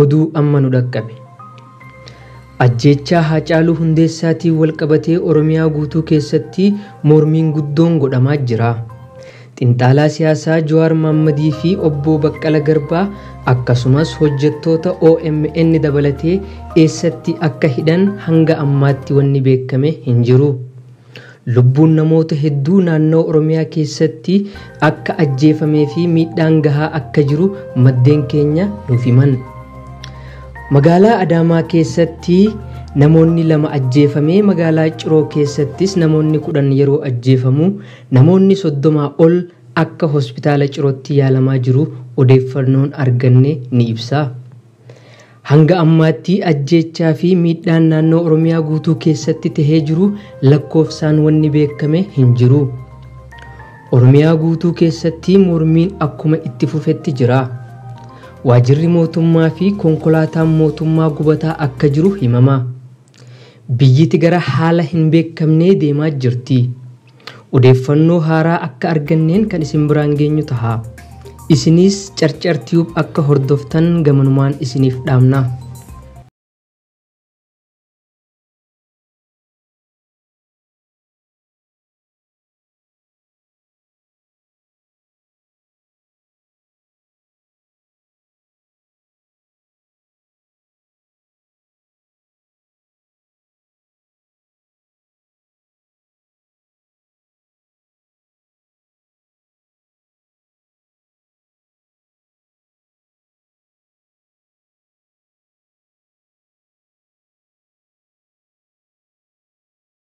oduu amma nu dhaqqabe. Ajjeechaa Haacaaluu Hundeessaatiin wal qabatee Oromiyaa guutuu keessatti mormiin guddoon godhamaa jira. Xinxaalaa siyaasaa Jawaar Mohammadii fi obbo Baqqala Garbaa akkasumas hojjettoota OMN dabalatee eessatti akka hidhan hanga ammaatti wanni beekame hin jiru. Lubbuun namoota hedduu naannoo Oromiyaa keessatti akka ajjeefamee fi miidhaan gahaa akka jiru maddeen keenya nuuf himan. Magaalaa Adaamaa keessatti namoonni 2 ajjeefamee magaalaa Ciroo keessattis namoonni 10 yeroo ajjeefamu namoonni 30 ol akka hospitaala Cirootti yaalamaa jiru odeeffannoon arganne ni ibsa. Hanga ammaatti ajjeechaa fi miidhaan naannoo Oromiyaa guutuu keessatti tahee jiru lakkoofsaan wanni beekame hin jiru. Oromiyaa guutuu keessatti mormiin akkuma itti fufetti jira. Waajirri mootummaa fi konkolaataan mootummaa gubataa akka jiru himama. Biyyiti gara haala hin beekamnee deemaa jirti. Odeeffannoo haaraa akka arganneen kan isin biraan geenyu taha. Isinis Carcar Tube akka hordoftan gamanumaan isiniif dhaamna.